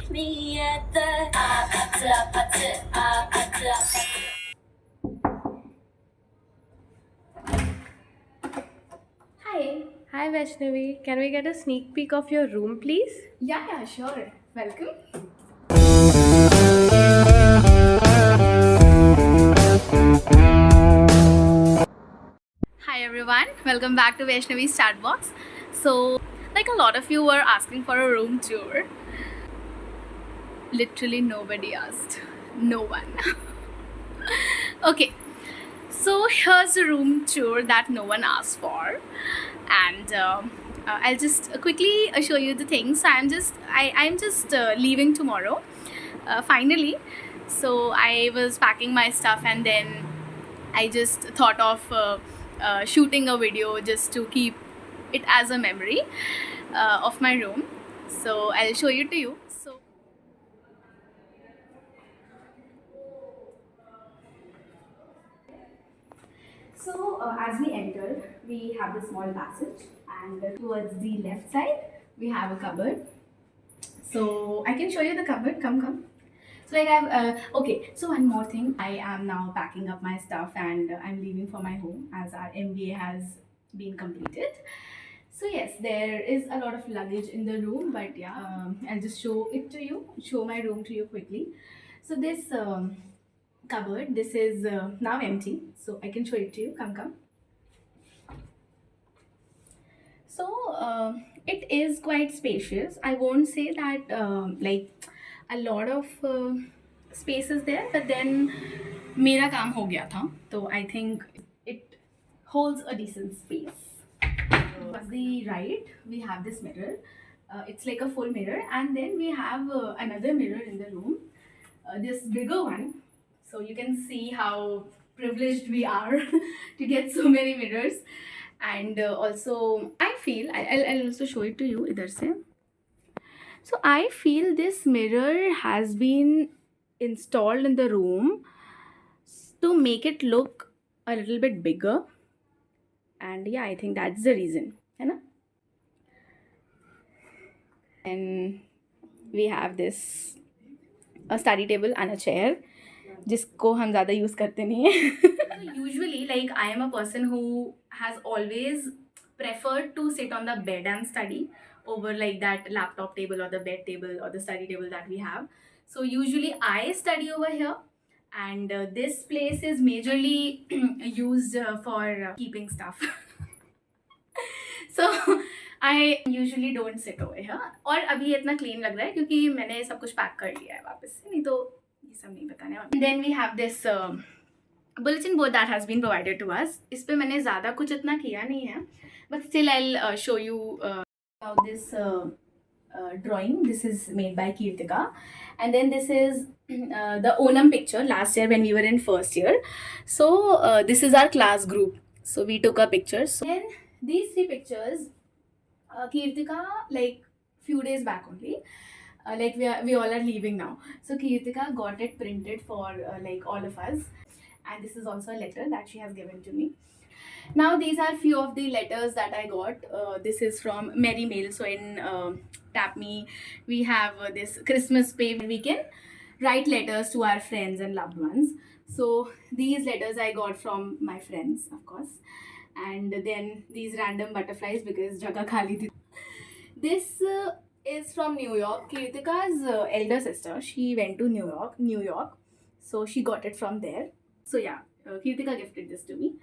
me at the Hi. Hi Vaishnavi, can we get a sneak peek of your room, please? Yeah, sure. Welcome. Hi everyone, welcome back to Vaishnavi's chat box. So, like a lot of you were asking for a room tour, literally nobody asked. No one. Okay, so here's a room tour that no one asked for, and I'll just quickly show you the things. I'm just leaving tomorrow. Finally, so I was packing my stuff, and then I just thought of shooting a video just to keep it as a memory of my room. So I'll show you to you. So as we enter, we have the small passage, and towards the left side, we have a cupboard. So I can show you the cupboard. Come. So like okay. So one more thing, I am now packing up my stuff, and I'm leaving for my home as our MBA has been completed. So yes, there is a lot of luggage in the room, but yeah, I'll just show it to you, show my room to you quickly. So this cupboard, this is now empty, so I can show it to you. Come. So it is quite spacious. I won't say that like a lot of space is there, but then मेरा काम हो गया था, तो I think it holds a decent space. Towards the right, we have this mirror. It's like a full mirror, and then we have another mirror in the room, this bigger one. So you can see how privileged we are to get so many mirrors. And also, I feel I'll also show it to you. Idhar se. So I feel this mirror has been installed in the room to make it look a little bit bigger. And yeah, I think that's the reason. है ना? And we have this a study table and a chair जिसको हम ज़्यादा use करते नहीं हैं. Usually, like I am a person who has always preferred to sit on the bed and study over like that laptop table or the bed table or the study table that we have. So usually I study over here, and this place is majorly used for keeping stuff. So I usually don't sit over here. और अभी ये इतना clean लग रहा है क्योंकि मैंने सब कुछ पैक कर लिया है वापस से, नहीं तो ये सब नहीं बताने वाली. Then we have this bulletin board that has been provided to us. इस पे मैंने ज़्यादा कुछ इतना किया नहीं है, but still I'll show you about this drawing. This is made by Kirtika, and then this is the Onam picture last year when we were in first year. So this is our class group. So we took a picture. So then these three pictures, Kirtika, like few days back only. Like we all are leaving now. So Kirtika got it printed for like all of us, and this is also a letter that she has given to me. Now these are few of the letters that I got. This is from Merry Mail. So in Tap Me, we have this Christmas page where we can write letters to our friends and loved ones. So these letters I got from my friends, of course, and then these random butterflies because jaga khali thi. This is from New York. Kirtika's elder sister, she went to New York, so she got it from there. So yeah, Kirtika gifted this to me,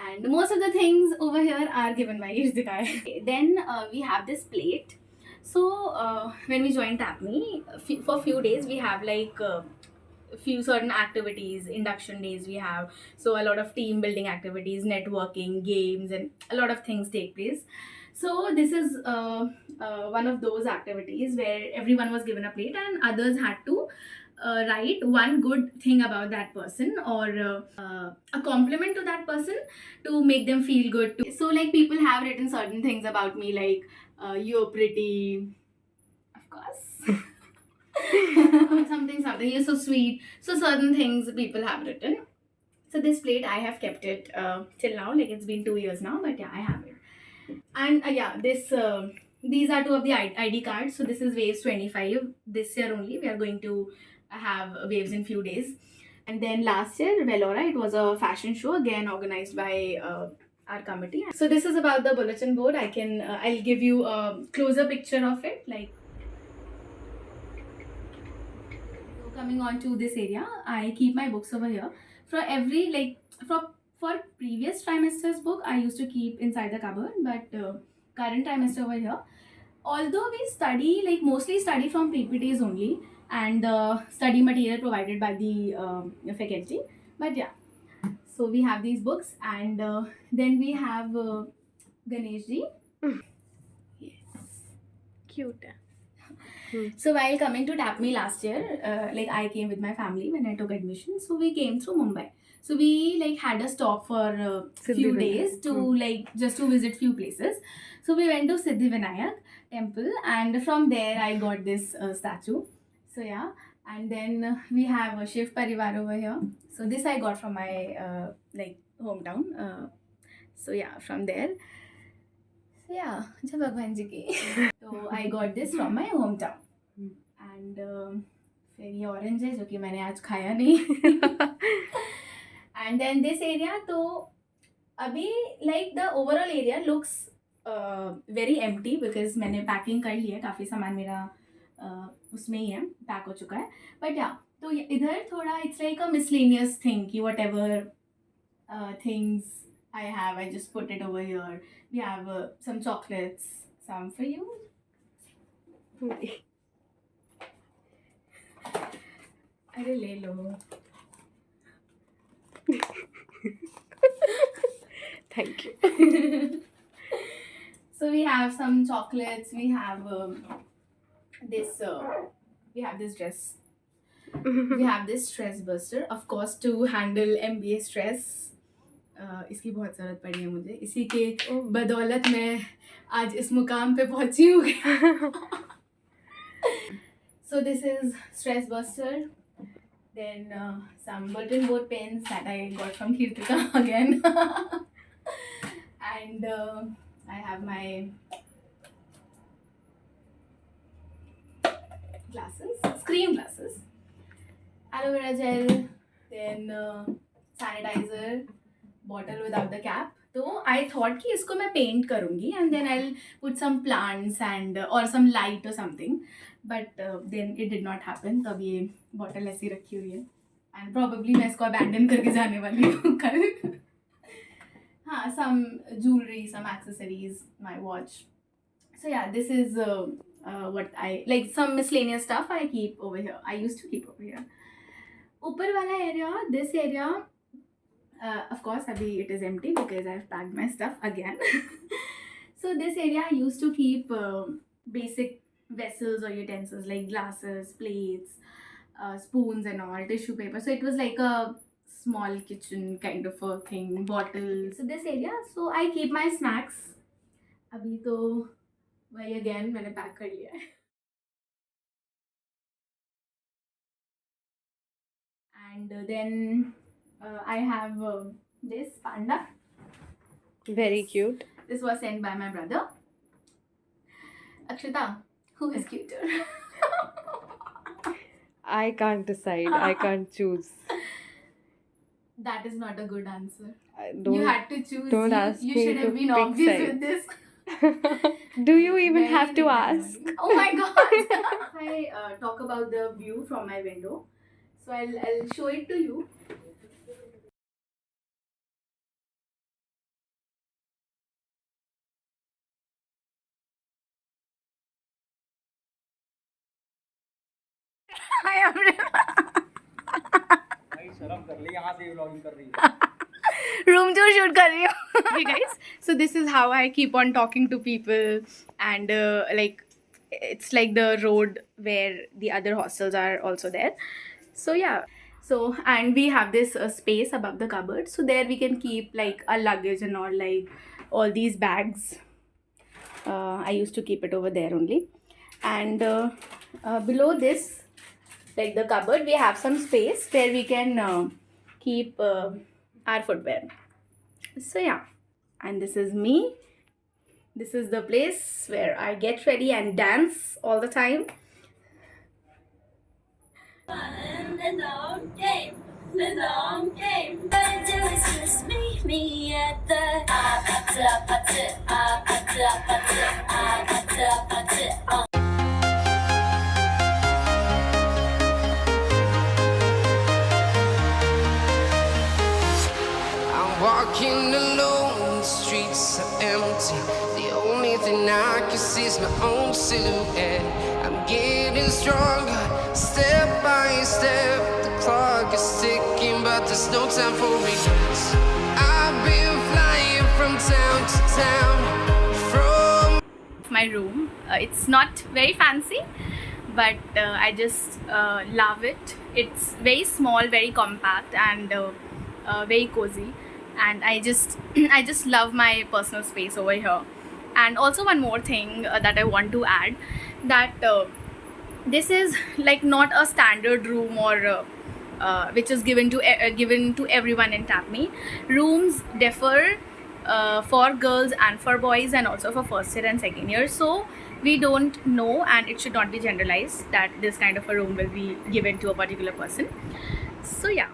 and most of the things over here are given by Kirtika. Then we have this plate. So when we joined TAPME, for few days we have like few certain activities, induction days we have. So a lot of team building activities, networking, games, and a lot of things take place. So this is one of those activities where everyone was given a plate and others had to write one good thing about that person, or a compliment to that person to make them feel good too. So like people have written certain things about me, like you're pretty, of course. Something, you're so sweet. So certain things people have written. So this plate I have kept it till now, like it's been 2 years now, but yeah, I have it. And yeah, this these are two of the ID cards. So this is Waves 25. This year only we are going to have Waves in few days. And then last year, Velora, it was a fashion show again organized by our committee. So this is about the bulletin board. I'll give you a closer picture of it. Like, so coming on to this area, I keep my books over here. For every for previous trimester's book, I used to keep inside the cupboard, but current trimester over here. Although we study mostly study from PPTs only and the study material provided by the faculty, but yeah, so we have these books and then we have Ganesh ji. Yes. Cute. So while coming to TAPME last year, I came with my family when I took admission. So we came through Mumbai. So we had a stop for few Siddhivinayak. days to just to visit few places. So we went to Siddhivinayak temple and from there I got this statue. So yeah, and then we have Shiv Parivar over here. So this I got from my hometown. So yeah, from there. So yeah, Jai Bhagwan ji ki. So I got this from my hometown. And फिर ये orange है जो कि मैंने आज खाया नहीं. And then this area, तो अभी the overall area looks very empty because मैंने packing कर लिया है, काफ़ी सामान मेरा उसमें ही है, पैक हो चुका है. But yeah, तो इधर थोड़ा it's like a miscellaneous thing कि whatever things I have, I just put it over here. We have some chocolates, some for you. अरे ले लो. Thank you. So we have some chocolates. We have this. We have this dress. We have this stress buster, of course, to handle MBA stress. इसकी बहुत ज़रूरत पड़ी है मुझे. इसी के बदौलत मैं आज इस मुकाम पे पहुंची हूँ. So this is stress buster. Then some bulletin board pens that I got from Kirtika again. And I have my glasses, screen glasses, aloe vera gel, then sanitizer, bottle without the cap. So I thought कि इसको मैं paint करूँगी and then I'll put some plants and or some light or something. But then it did not happen. तो अब ये bottle ऐसी रखी हुई है and probably मैं इसको abandon करके जाने वाली हूँ कल. हाँ, some jewelry, some accessories, my watch. So yeah, this is what I like, some miscellaneous stuff I keep over here. I used to keep over here. ऊपर वाला area, this area, of course, abhi it is empty because I've packed my stuff again. So this area I used to keep basic vessels or utensils like glasses, plates, spoons and all, tissue paper. So it was like a small kitchen kind of a thing, bottles. So this area, so I keep my snacks. अभी तो वही again मैंने pack कर लिया है. And then I have this panda. Very cute. This was sent by my brother. Akshita, who is cuter? I can't decide. I can't choose. That is not a good answer. Don't, You had to choose. don't you, ask you me should to have been pick obvious sides. with this. Do you even Very have to late ask? morning. Oh my god! I talk about the view from my window. So I'll show it to you. I am शर्म कर ली यहाँ से vlogging कर रही है. room tour shoot कर रही हूँ. Hey guys, so this is how I keep on talking to people and it's like the road where the other hostels are also there. So yeah. So and we have this space above the cupboard, so there we can keep like our luggage and all these bags. I used to keep it over there only. And below this, like the cupboard, we have some space where we can keep our footwear. So yeah, and this is me This is the place where I get ready and dance all the time. The long game, the long game. All I do is just meet me at the I'm walking alone, the streets are empty. The only thing I can see is my own silhouette. I'm getting stronger, step by step. The clock is ticking, but there's no time for regrets. I've been flying from town to town, from My room. It's not very fancy, but I just love it. It's very small, very compact, and very cozy. And I just I just love my personal space over here. And also one more thing that I want to add, that this is like not a standard room or which is given to everyone in Tapme. Rooms differ for girls and for boys, and also for first year and second year. So we don't know, and it should not be generalized that this kind of a room will be given to a particular person. So yeah.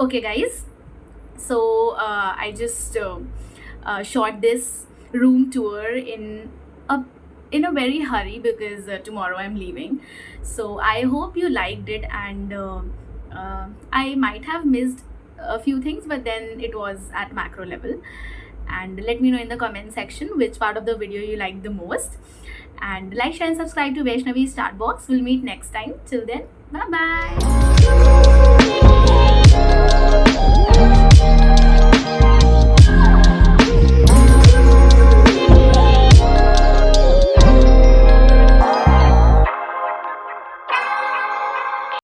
Okay guys, so I just shot this room tour in a very hurry, because tomorrow I'm leaving. So I hope you liked it, and I might have missed a few things, but then it was at macro level. And let me know in the comment section which part of the video you liked the most. And like, share and subscribe to Vaishnavi Startbox. We'll meet next time. Till then, bye bye.